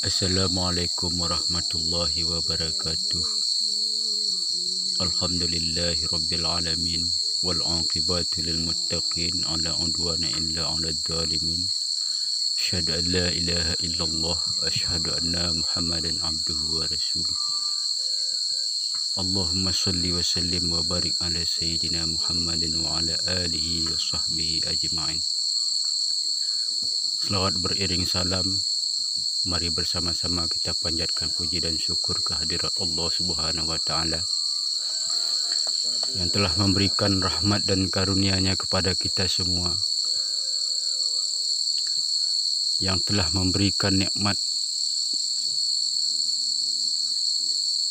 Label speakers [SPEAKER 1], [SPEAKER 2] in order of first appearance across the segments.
[SPEAKER 1] Assalamualaikum warahmatullahi wabarakatuh. Alhamdulillahi rabbil alamin wal aqibatu lil muttaqin ala udwana illa 'alal zalimin. Asyhadu an la ilaha illallah wa asyhadu anna Muhammadan abduhu wa rasuluh. Allahumma shalli wa sallim wa barik ala sayyidina Muhammadin wa ala alihi wa sahbihi ajma'in. Selawat beriring salam, mari bersama-sama kita panjatkan puji dan syukur kehadirat Allah Subhanahu wa taala yang telah memberikan rahmat dan karunia-Nya kepada kita semua, yang telah memberikan nikmat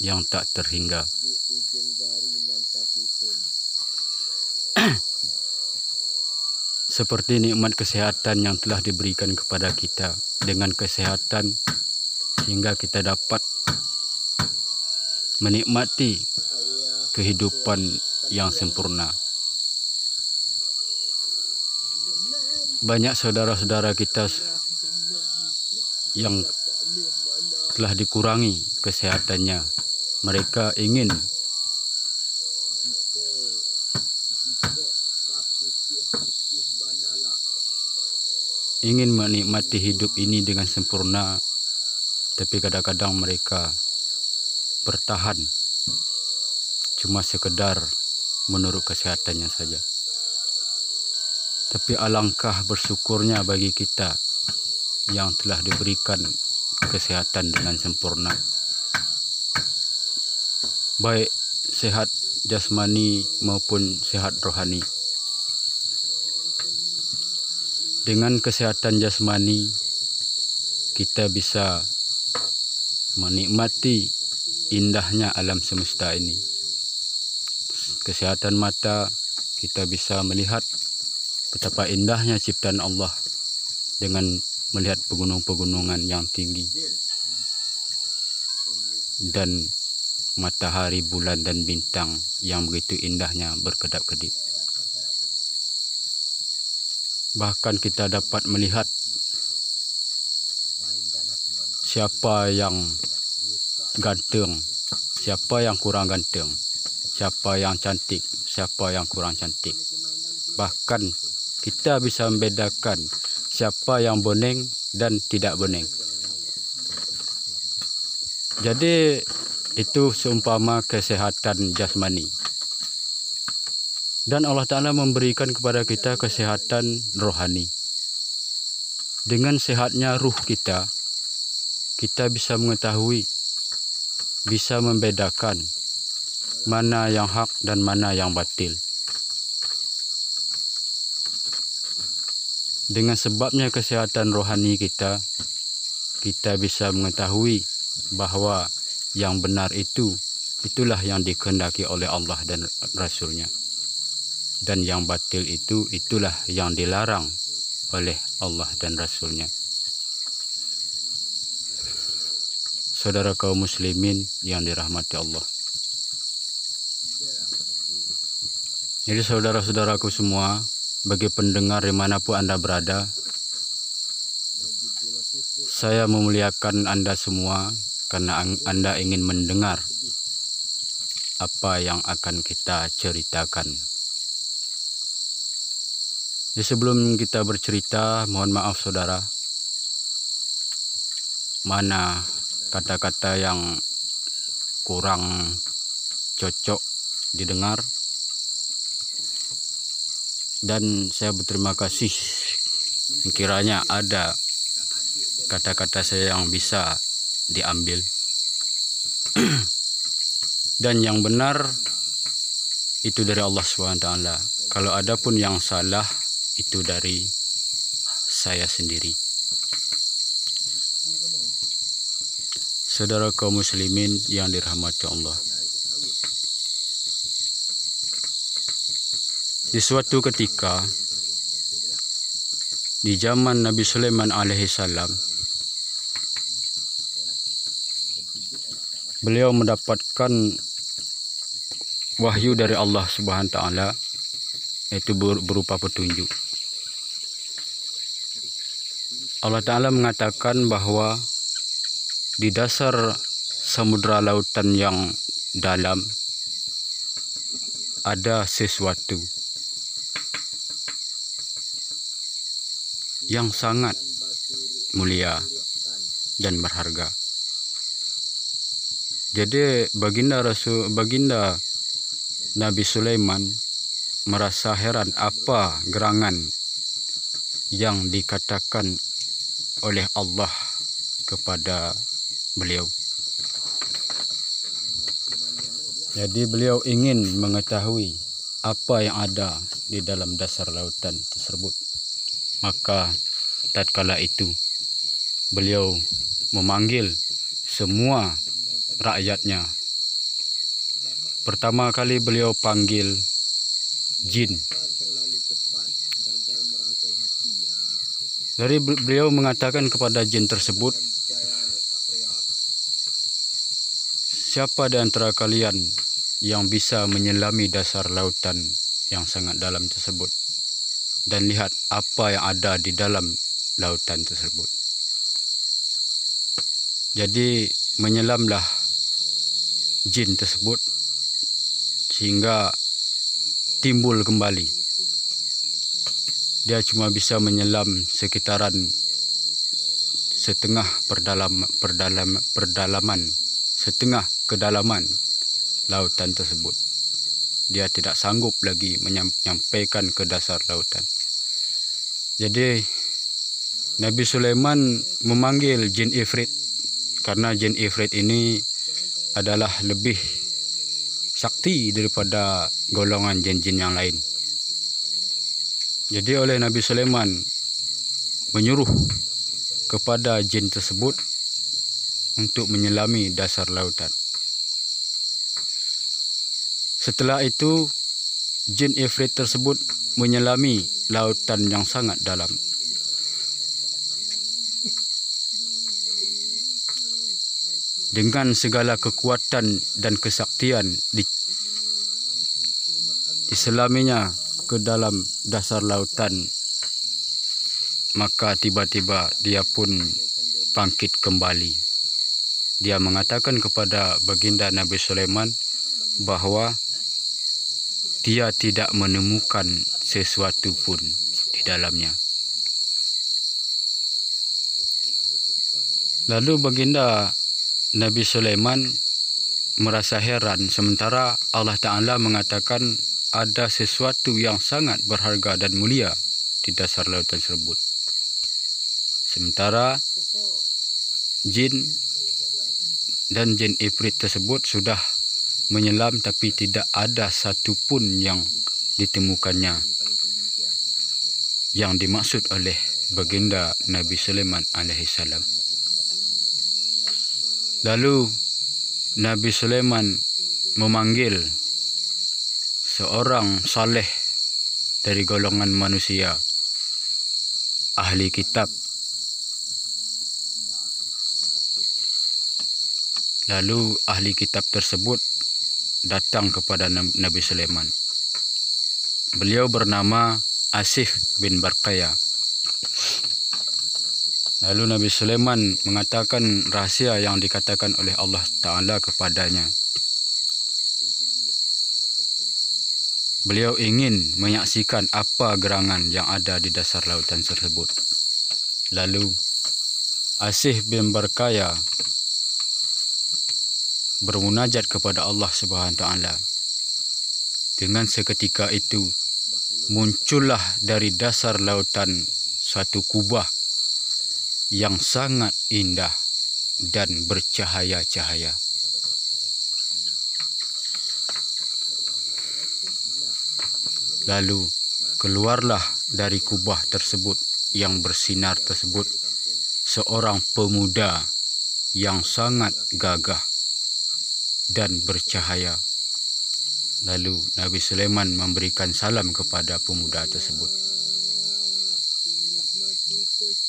[SPEAKER 1] yang tak terhingga. Seperti nikmat kesehatan yang telah diberikan kepada kita. Dengan kesehatan sehingga kita dapat menikmati kehidupan yang sempurna. Banyak saudara-saudara kita yang telah dikurangi kesehatannya. Mereka ingin menikmati hidup ini dengan sempurna, tapi kadang-kadang mereka bertahan cuma sekedar menurut kesehatannya saja. Tapi alangkah bersyukurnya bagi kita yang telah diberikan kesehatan dengan sempurna, baik sehat jasmani maupun sehat rohani. Dengan kesehatan jasmani, kita bisa menikmati indahnya alam semesta ini. Kesehatan mata, kita bisa melihat betapa indahnya ciptaan Allah dengan melihat pegunungan-pegunungan yang tinggi dan matahari, bulan, dan bintang yang begitu indahnya berkedap-kedip. Bahkan kita dapat melihat siapa yang ganteng, siapa yang kurang ganteng, siapa yang cantik, siapa yang kurang cantik. Bahkan kita bisa membedakan siapa yang bening dan tidak bening. Jadi itu seumpama kesehatan jasmani. Dan Allah Ta'ala memberikan kepada kita kesehatan rohani. Dengan sehatnya ruh kita, kita bisa mengetahui, bisa membedakan mana yang hak dan mana yang batil. Dengan sebabnya kesehatan rohani kita, kita bisa mengetahui bahwa yang benar itulah yang dikehendaki oleh Allah dan Rasul-Nya. Dan yang batil itulah yang dilarang oleh Allah dan Rasul-Nya. Saudara kaum muslimin yang dirahmati Allah. Jadi saudara-saudaraku semua, bagi pendengar dimanapun Anda berada, saya memuliakan Anda semua karena Anda ingin mendengar apa yang akan kita ceritakan. Jadi sebelum kita bercerita, mohon maaf saudara, mana kata-kata yang kurang cocok didengar, dan saya berterima kasih kiranya ada kata-kata saya yang bisa diambil dan yang benar itu dari Allah SWT. Kalau ada pun yang salah, itu dari saya sendiri. Saudara kaum muslimin yang dirahmati Allah. Di suatu ketika, di zaman Nabi Sulaiman alaihissalam, beliau mendapatkan wahyu dari Allah Subhanahu wa taala, yaitu berupa petunjuk. Allah Ta'ala mengatakan bahwa di dasar samudra lautan yang dalam ada sesuatu yang sangat mulia dan berharga. Jadi baginda Nabi Sulaiman merasa heran apa gerangan yang dikatakan oleh Allah kepada beliau. Jadi beliau ingin mengetahui apa yang ada di dalam dasar lautan tersebut. Maka tatkala itu beliau memanggil semua rakyatnya. Pertama kali beliau panggil jin. Jadi beliau mengatakan kepada jin tersebut, siapa di antara kalian yang bisa menyelami dasar lautan yang sangat dalam tersebut dan lihat apa yang ada di dalam lautan tersebut. Jadi menyelamlah jin tersebut sehingga timbul kembali. Dia cuma bisa menyelam sekitaran setengah kedalaman lautan tersebut. Dia tidak sanggup lagi menyampaikan ke dasar lautan. Jadi Nabi Sulaiman memanggil jin Ifrit, karena jin Ifrit ini adalah lebih sakti daripada golongan jin-jin yang lain. Jadi oleh Nabi Sulaiman menyuruh kepada jin tersebut untuk menyelami dasar lautan. Setelah itu jin Ifrit tersebut menyelami lautan yang sangat dalam. Dengan segala kekuatan dan kesaktian diselaminya ke dalam dasar lautan, maka tiba-tiba dia pun bangkit kembali. Dia mengatakan kepada baginda Nabi Sulaiman bahwa dia tidak menemukan sesuatu pun di dalamnya. Lalu baginda Nabi Sulaiman merasa heran, sementara Allah Ta'ala mengatakan ada sesuatu yang sangat berharga dan mulia di dasar lautan tersebut. Sementara jin dan jin Ifrit tersebut sudah menyelam, tapi tidak ada satu pun yang ditemukannya yang dimaksud oleh baginda Nabi Sulaiman alaihissalam. Lalu Nabi Sulaiman memanggil seorang saleh dari golongan manusia, ahli kitab. Lalu ahli kitab tersebut datang kepada Nabi Sulaiman. Beliau bernama Asif bin Barqaya. Lalu Nabi Sulaiman mengatakan rahasia yang dikatakan oleh Allah Ta'ala kepadanya. Beliau ingin menyaksikan apa gerangan yang ada di dasar lautan tersebut. Lalu Asif bin Barqaya bermunajat kepada Allah Subhanahu Wa Ta'ala. Dengan seketika itu muncullah dari dasar lautan suatu kubah yang sangat indah dan bercahaya-cahaya. Lalu keluarlah dari kubah tersebut yang bersinar tersebut seorang pemuda yang sangat gagah dan bercahaya. Lalu Nabi Sulaiman memberikan salam kepada pemuda tersebut.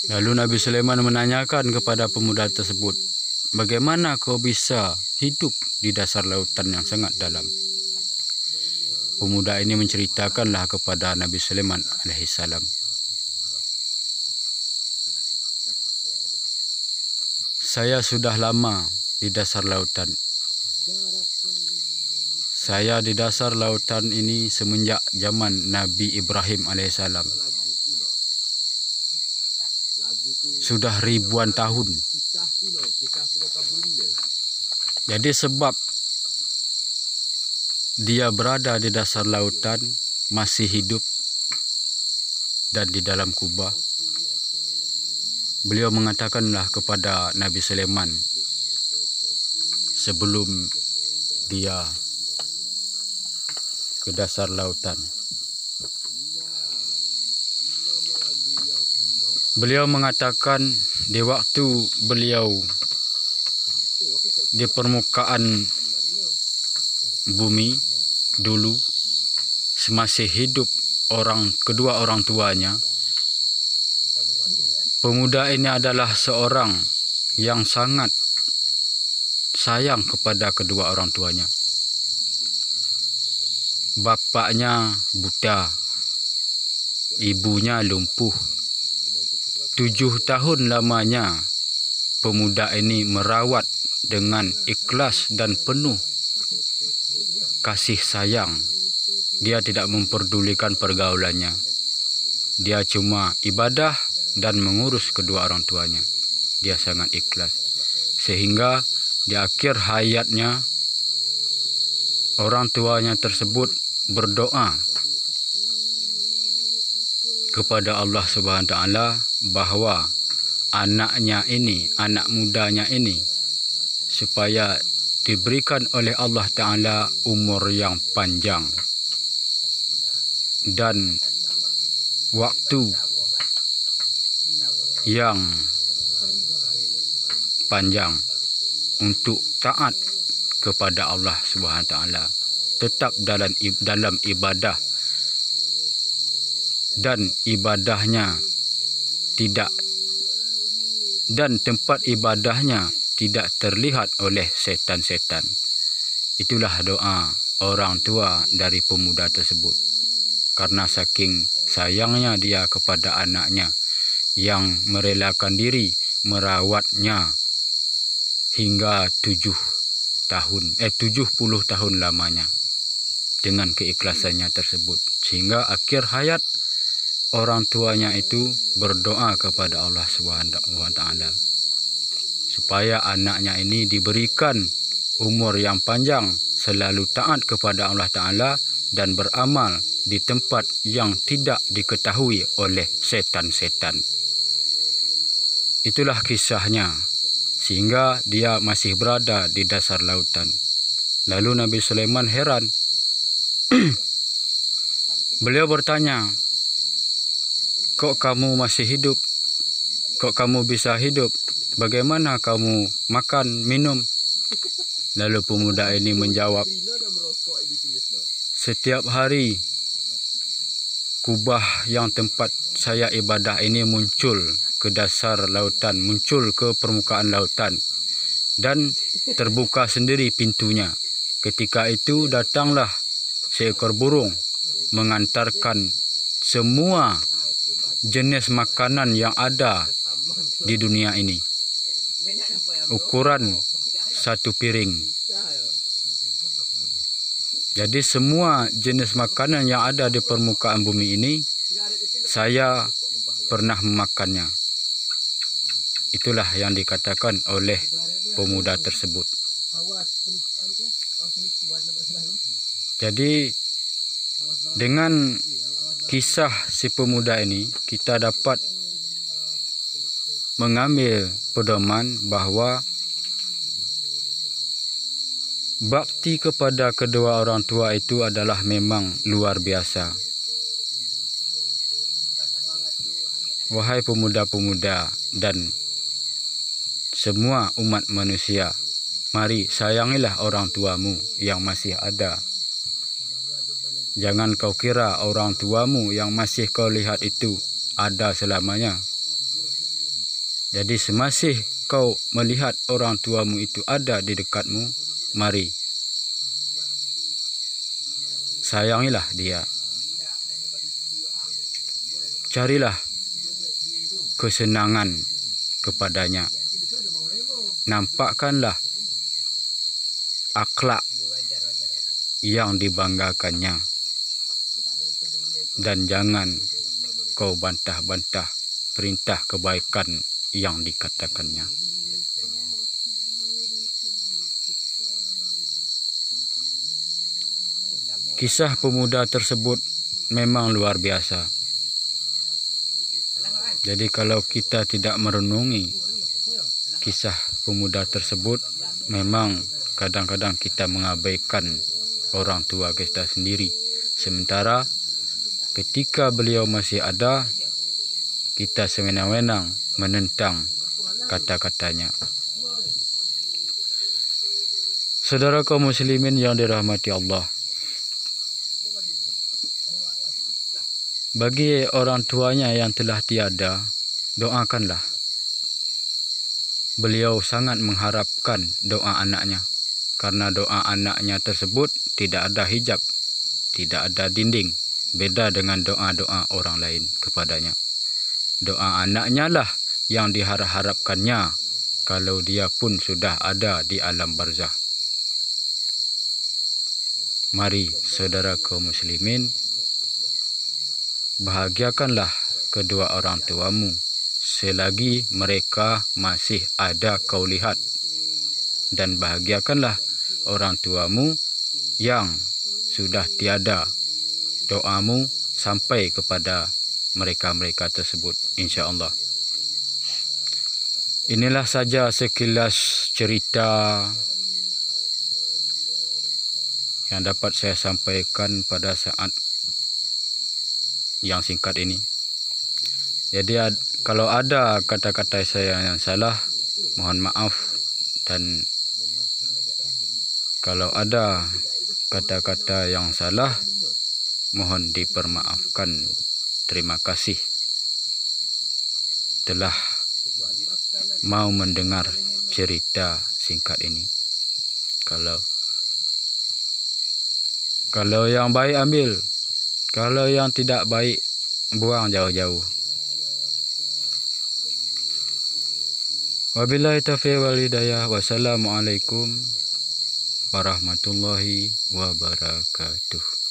[SPEAKER 1] Lalu Nabi Sulaiman menanyakan kepada pemuda tersebut, bagaimana kau bisa hidup di dasar lautan yang sangat dalam? Pemuda ini menceritakanlah kepada Nabi Sulaiman alaihissalam. Saya sudah lama di dasar lautan. Saya di dasar lautan ini semenjak zaman Nabi Ibrahim alaihissalam. Sudah ribuan tahun. Jadi sebab dia berada di dasar lautan, masih hidup dan di dalam kubah, beliau mengatakanlah kepada Nabi Sulaiman sebelum dia ke dasar lautan. Beliau mengatakan di waktu beliau di permukaan bumi dulu, semasih hidup kedua orang tuanya, pemuda ini adalah seorang yang sangat sayang kepada kedua orang tuanya. Bapaknya buta, ibunya lumpuh. 7 tahun lamanya pemuda ini merawat dengan ikhlas dan penuh kasih sayang. Dia tidak memperdulikan pergaulannya. Dia cuma ibadah dan mengurus kedua orang tuanya. Dia sangat ikhlas. Sehingga di akhir hayatnya orang tuanya tersebut berdoa kepada Allah Subhanahu wa taala bahwa anaknya ini, anak mudanya ini, supaya diberikan oleh Allah Ta'ala umur yang panjang dan waktu yang panjang untuk taat kepada Allah Subhanahu wa taala, tetap dalam ibadah, dan ibadahnya tidak, dan tempat ibadahnya tidak terlihat oleh setan-setan. Itulah doa orang tua dari pemuda tersebut. Karena saking sayangnya dia kepada anaknya yang merelakan diri merawatnya hingga 70 tahun lamanya dengan keikhlasannya tersebut. Sehingga akhir hayat orang tuanya itu berdoa kepada Allah Subhanahu wa taala supaya anaknya ini diberikan umur yang panjang, selalu taat kepada Allah Ta'ala dan beramal di tempat yang tidak diketahui oleh setan-setan. Itulah kisahnya, sehingga dia masih berada di dasar lautan. Lalu Nabi Sulaiman heran. Beliau bertanya, kok kamu masih hidup? Kok kamu bisa hidup? Bagaimana kamu makan, minum? Lalu pemuda ini menjawab, setiap hari kubah yang tempat saya ibadah ini muncul ke dasar lautan, muncul ke permukaan lautan, dan terbuka sendiri pintunya. Ketika itu datanglah seekor burung mengantarkan semua jenis makanan yang ada di dunia ini. Ukuran 1 piring. Jadi semua jenis makanan yang ada di permukaan bumi ini saya pernah memakannya. Itulah yang dikatakan oleh pemuda tersebut. Jadi dengan kisah si pemuda ini kita dapat mengambil pedoman bahwa bakti kepada kedua orang tua itu adalah memang luar biasa. Wahai pemuda-pemuda dan semua umat manusia, mari sayangilah orang tuamu yang masih ada. Jangan kau kira orang tuamu yang masih kau lihat itu ada selamanya. Jadi semasih kau melihat orang tuamu itu ada di dekatmu, mari sayangilah dia. Carilah kesenangan kepadanya. nampakkanlah akhlak yang dibanggakannya, dan jangan kau bantah-bantah perintah kebaikan yang dikatakannya. Kisah pemuda tersebut memang luar biasa. Jadi kalau kita tidak merenungi kisah pemuda tersebut, memang kadang-kadang kita mengabaikan orang tua kita sendiri. Sementara ketika beliau masih ada, kita sewenang-wenang menentang kata-katanya. Saudara kaum muslimin yang dirahmati Allah, bagi orang tuanya yang telah tiada, doakanlah. Beliau sangat mengharapkan doa anaknya, karena doa anaknya tersebut tidak ada hijab, tidak ada dinding, beda dengan doa-doa orang lain kepadanya. Doa anaknya lah yang diharap-harapkannya kalau dia pun sudah ada di alam barzah. Mari saudara kaum muslimin, bahagiakanlah kedua orang tuamu selagi mereka masih ada kau lihat, dan bahagiakanlah orang tuamu yang sudah tiada. Doamu sampai kepada mereka-mereka tersebut, insya-Allah. Inilah saja sekilas cerita yang dapat saya sampaikan pada saat yang singkat ini. Jadi kalau ada kata-kata saya yang salah, mohon maaf, dan kalau ada kata-kata yang salah, mohon dipermaafkan. Terima kasih telah mau mendengar cerita singkat ini. Kalau yang baik ambil, kalau yang tidak baik buang jauh-jauh. Wabillahi taufiq wal hidayah. Wassalamualaikum warahmatullahi wabarakatuh.